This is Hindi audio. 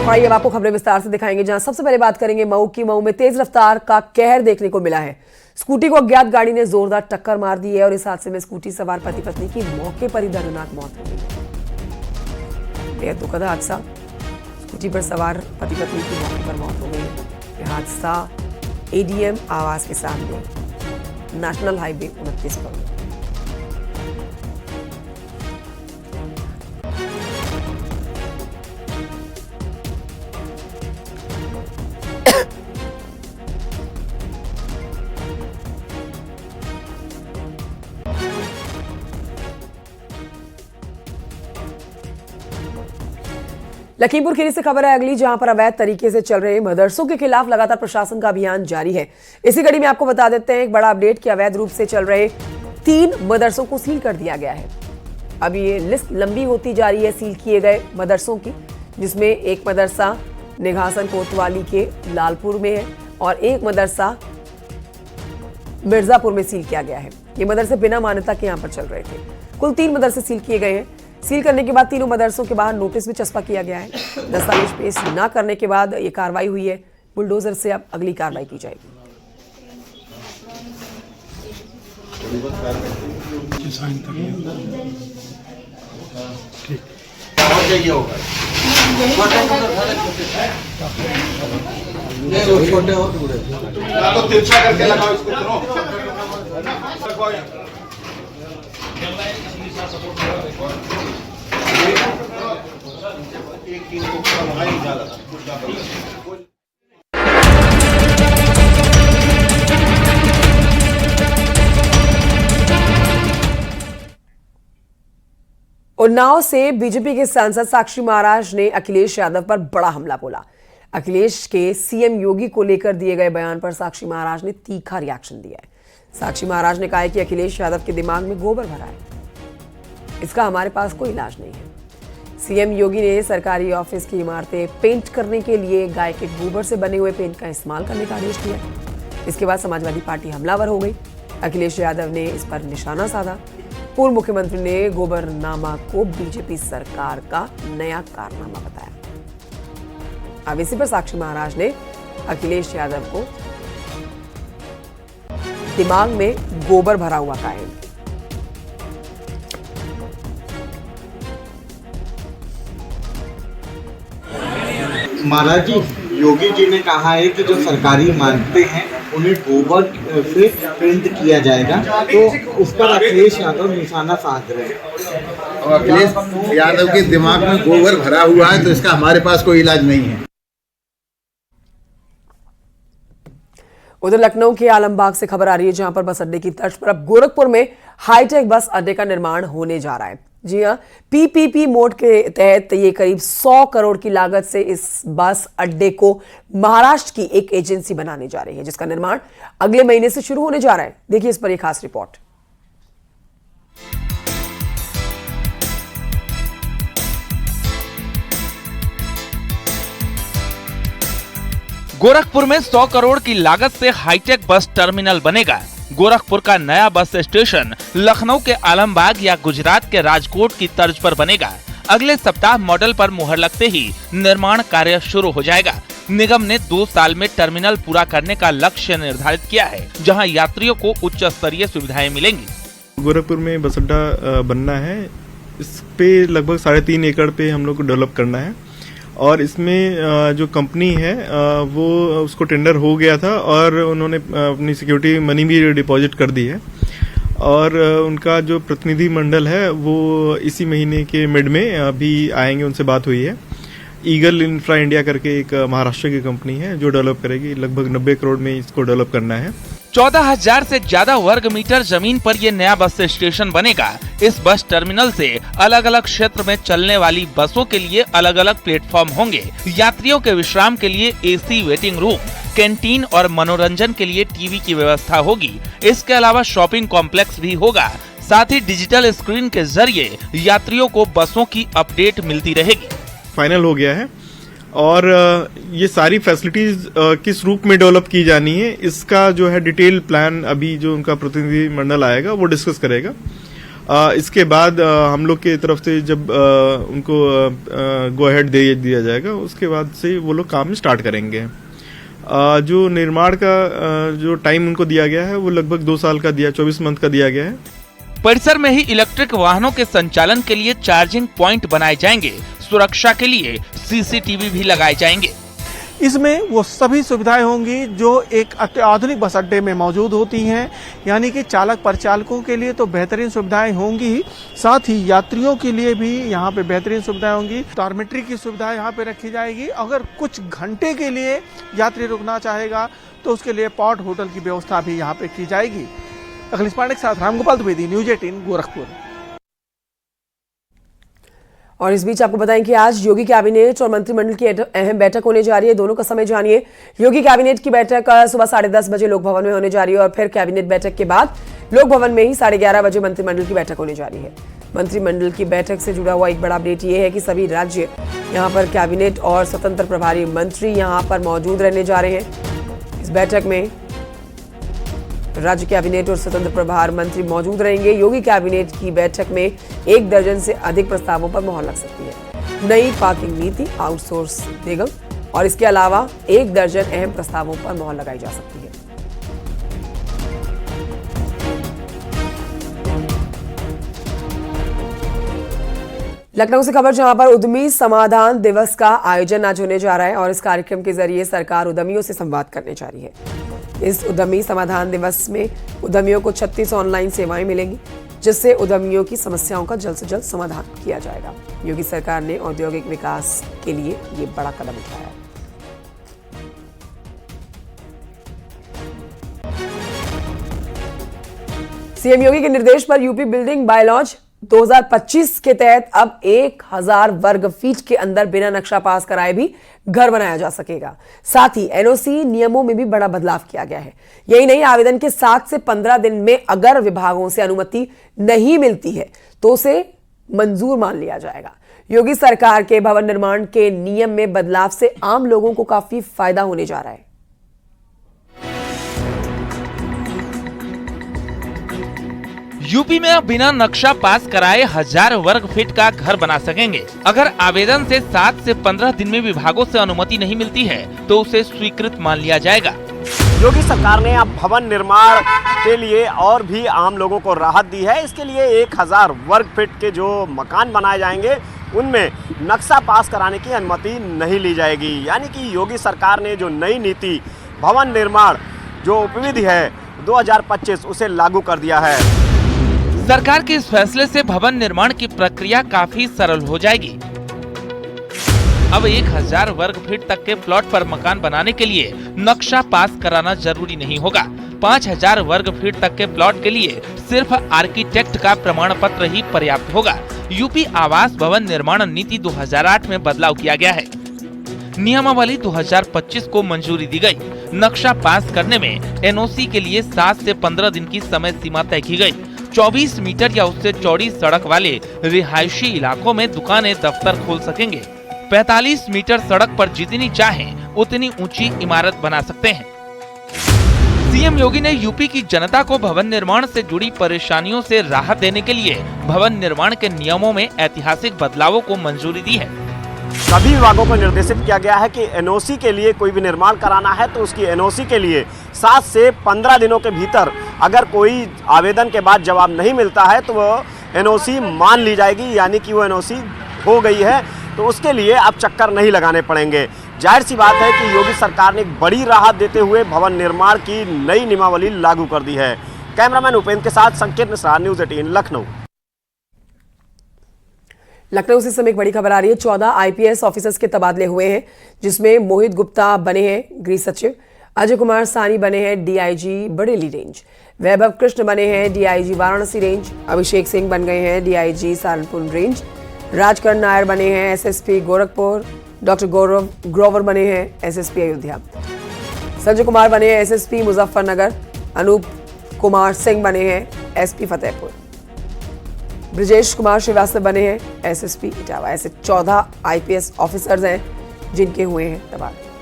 आइए अब आपको खबरें विस्तार से दिखाएंगे, जहां सबसे पहले बात करेंगे मऊ की। मऊ में तेज रफ्तार का कहर देखने को मिला है। स्कूटी को अज्ञात गाड़ी ने जोरदार टक्कर मार दी है और इस हादसे में स्कूटी सवार पति पत्नी की मौके पर ही दर्दनाक मौत हो गई। बेहद दुखद हादसा, स्कूटी पर सवार पति पत्नी की मौके पर मौत हो गई। यह हादसा एडीएम आवास के सामने नेशनल हाईवे 29 पर। लखीमपुर खीरी से खबर है अगली, जहां पर अवैध तरीके से चल रहे मदरसों के खिलाफ लगातार प्रशासन का अभियान जारी है। इसी कड़ी में आपको बता देते हैं एक बड़ा अपडेट कि अवैध रूप से चल रहे 3 मदरसों को सील कर दिया गया है। अब ये लिस्ट लंबी होती जा रही है सील किए गए मदरसों की, जिसमें एक मदरसा निघासन कोतवाली के लालपुर में है और एक मदरसा मिर्जापुर में सील किया गया है। ये मदरसे बिना मान्यता के यहाँ पर चल रहे थे। कुल 3 मदरसे सील किए गए हैं। सील करने के बाद तीनों मदरसों के बाहर नोटिस भी चस्पा किया गया है। दस्तावेज पेश न करने के बाद ये कार्रवाई हुई है। बुलडोजर से अब अगली कार्रवाई की जाएगी। उन्नाव से बीजेपी के सांसद साक्षी महाराज ने अखिलेश यादव पर बड़ा हमला बोला। अखिलेश के सीएम योगी को लेकर दिए गए बयान पर साक्षी महाराज ने तीखा रिएक्शन दिया है। साक्षी महाराज ने कहा है कि अखिलेश यादव के दिमाग में गोबर भरा है, इसका हमारे पास कोई इलाज नहीं है। सीएम योगी ने सरकारी ऑफिस की इमारतें पेंट करने के लिए गाय के गोबर से बने हुए पेंट का इस्तेमाल करने का आदेश दिया। इसके बाद समाजवादी पार्टी हमलावर हो गई। अखिलेश यादव ने इस पर निशाना साधा। पूर्व मुख्यमंत्री ने गोबरनामा को बीजेपी सरकार का नया कारनामा बताया। अब इसी पर साक्षी महाराज ने अखिलेश यादव को दिमाग में गोबर भरा हुआ कहा है। महाराज जी, योगी जी ने कहा है कि जो सरकारी इमारतें हैं उन्हें गोबर से पेंट किया जाएगा, तो उस पर अखिलेश यादव निशाना साध रहे हैं। और अखिलेश यादव के दिमाग में गोबर भरा हुआ है, तो इसका हमारे पास कोई इलाज नहीं है। उधर लखनऊ के आलमबाग से खबर आ रही है, जहां पर बस अड्डे की तर्ज पर अब गोरखपुर में हाईटेक बस अड्डे का निर्माण होने जा रहा है। जी हां, पीपीपी मोड के तहत ये करीब 100 करोड़ की लागत से इस बस अड्डे को महाराष्ट्र की एक एजेंसी बनाने जा रही है, जिसका निर्माण अगले महीने से शुरू होने जा रहा है। देखिए इस पर एक खास रिपोर्ट। गोरखपुर में 100 करोड़ की लागत से हाईटेक बस टर्मिनल बनेगा। गोरखपुर का नया बस स्टेशन लखनऊ के आलमबाग या गुजरात के राजकोट की तर्ज पर बनेगा। अगले सप्ताह मॉडल पर मुहर लगते ही निर्माण कार्य शुरू हो जाएगा। निगम ने 2 साल में टर्मिनल पूरा करने का लक्ष्य निर्धारित किया है, जहां यात्रियों को उच्च स्तरीय सुविधाएं मिलेंगी। गोरखपुर में बस अड्डा बनना है। इस पे लगभग 3.5 एकड़ पे हम लोग को डेवलप करना है और इसमें जो कंपनी है वो उसको टेंडर हो गया था और उन्होंने अपनी सिक्योरिटी मनी भी डिपॉजिट कर दी है और उनका जो प्रतिनिधि मंडल है वो इसी महीने के मिड में अभी आएंगे, उनसे बात हुई है। ईगल इंफ्रा इंडिया करके एक महाराष्ट्र की कंपनी है जो डेवलप करेगी। लगभग 90 करोड़ में इसको डेवलप करना है। 14,000 से ज्यादा वर्ग मीटर जमीन पर ये नया बस स्टेशन बनेगा। इस बस टर्मिनल से अलग अलग क्षेत्र में चलने वाली बसों के लिए अलग अलग प्लेटफॉर्म होंगे। यात्रियों के विश्राम के लिए एसी वेटिंग रूम, कैंटीन और मनोरंजन के लिए टीवी की व्यवस्था होगी। इसके अलावा शॉपिंग कॉम्प्लेक्स भी होगा। साथ ही डिजिटल स्क्रीन के जरिए यात्रियों को बसों की अपडेट मिलती रहेगी। फाइनल हो गया है और ये सारी फैसिलिटीज किस रूप में डेवलप की जानी है, इसका जो है डिटेल प्लान अभी जो उनका प्रतिनिधि मंडल आएगा वो डिस्कस करेगा इसके बाद हम लोग की तरफ से जब उनको गो अहेड दे दिया जाएगा, उसके बाद से वो लोग काम स्टार्ट करेंगे। जो निर्माण का जो टाइम उनको दिया गया है वो लगभग 2 साल का 24 मंथ का दिया गया है। परिसर में ही इलेक्ट्रिक वाहनों के संचालन के लिए चार्जिंग पॉइंट बनाए जाएंगे। सुरक्षा के लिए सीसीटीवी भी लगाए जाएंगे। इसमें वो सभी सुविधाएं होंगी जो एक आधुनिक बस अड्डे में मौजूद होती हैं, यानी कि चालक परिचालकों के लिए तो बेहतरीन सुविधाएं होंगी ही, साथ ही यात्रियों के लिए भी यहाँ पे बेहतरीन सुविधाएं होंगी। डॉर्मेट्री की सुविधा यहाँ पे रखी जाएगी। अगर कुछ घंटे के लिए यात्री रुकना चाहेगा तो उसके लिए पॉट होटल की व्यवस्था भी यहाँ पे की जाएगी। अखिलेश पांडे के साथ रामगोपाल द्विवेदी, न्यूज 18 गोरखपुर। और इस बीच आपको बताएं कि आज योगी कैबिनेट और मंत्रिमंडल की अहम बैठक होने जा रही है। दोनों का समय जानिए। योगी कैबिनेट की बैठक सुबह 10:30 बजे लोक भवन में होने जा रही है और फिर कैबिनेट बैठक के बाद लोक भवन में ही 11:30 बजे मंत्रिमंडल की बैठक होने जा रही है। मंत्रिमंडल की बैठक से जुड़ा हुआ एक बड़ा अपडेट ये है कि सभी राज्य यहाँ पर कैबिनेट और स्वतंत्र प्रभारी मंत्री यहाँ पर मौजूद रहने जा रहे हैं। इस बैठक में राज्य कैबिनेट और स्वतंत्र प्रभार मंत्री मौजूद रहेंगे। योगी कैबिनेट की बैठक में 1 दर्जन से अधिक प्रस्तावों पर मोहर लग सकती है। नई पार्किंग नीति, आउटसोर्स निगम और इसके अलावा 1 दर्जन अहम प्रस्तावों पर मोहर लगाई जा सकती है। लखनऊ से खबर, जहां पर उद्यमी समाधान दिवस का आयोजन आज होने जा रहा है और इस कार्यक्रम के जरिए सरकार उद्यमियों से संवाद करने जा रही है। इस उद्यमी समाधान दिवस में उद्यमियों को 36 ऑनलाइन सेवाएं मिलेंगी, जिससे उद्यमियों की समस्याओं का जल्द से जल्द समाधान किया जाएगा। योगी सरकार ने औद्योगिक विकास के लिए ये बड़ा कदम उठाया है। सीएम योगी के निर्देश पर यूपी बिल्डिंग बायलॉज 2025 के तहत अब 1000 वर्ग फीट के अंदर बिना नक्शा पास कराए भी घर बनाया जा सकेगा। साथ ही एनओसी नियमों में भी बड़ा बदलाव किया गया है। यही नहीं, आवेदन के 7 से 15 दिन में अगर विभागों से अनुमति नहीं मिलती है तो उसे मंजूर मान लिया जाएगा। योगी सरकार के भवन निर्माण के नियम में बदलाव से आम लोगों को काफी फायदा होने जा रहा है। यूपी में अब बिना नक्शा पास कराए 1000 वर्ग फीट का घर बना सकेंगे। अगर आवेदन से 7 से 15 दिन में विभागों से अनुमति नहीं मिलती है तो उसे स्वीकृत मान लिया जाएगा। योगी सरकार ने अब भवन निर्माण के लिए और भी आम लोगों को राहत दी है। इसके लिए 1000 वर्ग फीट के जो मकान बनाए जाएंगे उनमें नक्शा पास कराने की अनुमति नहीं ली जाएगी। यानी कि योगी सरकार ने जो नई नीति भवन निर्माण जो उपविधि है 2025 उसे लागू कर दिया है। सरकार के इस फैसले से भवन निर्माण की प्रक्रिया काफी सरल हो जाएगी। अब 1000 वर्ग फीट तक के प्लॉट पर मकान बनाने के लिए नक्शा पास कराना जरूरी नहीं होगा। 5000 वर्ग फीट तक के प्लॉट के लिए सिर्फ आर्किटेक्ट का प्रमाण पत्र ही पर्याप्त होगा। यूपी आवास भवन निर्माण नीति 2008 में बदलाव किया गया है। नियमावली 2025 को मंजूरी दी गई। नक्शा पास करने में एनओसी के लिए 7 से 15 दिन की समय सीमा तय की गई। 24 मीटर या उससे चौड़ी सड़क वाले रिहायशी इलाकों में दुकानें दफ्तर खोल सकेंगे। 45 मीटर सड़क पर जितनी चाहें उतनी ऊंची इमारत बना सकते हैं। सीएम योगी ने यूपी की जनता को भवन निर्माण से जुड़ी परेशानियों से राहत देने के लिए भवन निर्माण के नियमों में ऐतिहासिक बदलावों को मंजूरी दी है। सभी विभागों को निर्देशित किया गया है कि एनओसी के लिए कोई भी निर्माण कराना है तो उसकी एनओसी के लिए 7 से 15 दिनों के भीतर अगर कोई आवेदन के बाद जवाब नहीं मिलता है तो वो एनओसी मान ली जाएगी। यानी कि वो एनओसी हो गई है तो उसके लिए अब चक्कर नहीं लगाने पड़ेंगे। जाहिर सी बात है कि योगी सरकार ने एक बड़ी राहत देते हुए भवन निर्माण की नई नियमावली लागू कर दी है। कैमरामैन उपेंद्र के साथ संकेत मिश्रा, न्यूज 18 लखनऊ। लखनऊ से समय एक बड़ी खबर आ रही है। 14 आईपीएस ऑफिसर्स के तबादले हुए हैं, जिसमें मोहित गुप्ता बने हैं गृह सचिव, अजय कुमार सानी बने हैं डीआईजी बरेली रेंज, वैभव कृष्ण बने हैं डीआईजी वाराणसी रेंज, अभिषेक सिंह बन गए हैं डीआईजी सहारनपुर रेंज, राजकरण नायर बने हैं एसएसपी गोरखपुर, डॉक्टर ग्रोवर बने हैं एसएसपी अयोध्या, संजय कुमार बने हैं एसएसपी मुजफ्फरनगर, अनूप कुमार सिंह बने हैं एसपी फतेहपुर, ब्रजेश कुमार श्रीवास्तव बने हैं एसएसपी इटावा। ऐसे 14 आईपीएस ऑफिसर्स हैं जिनके हुए हैं तबादले।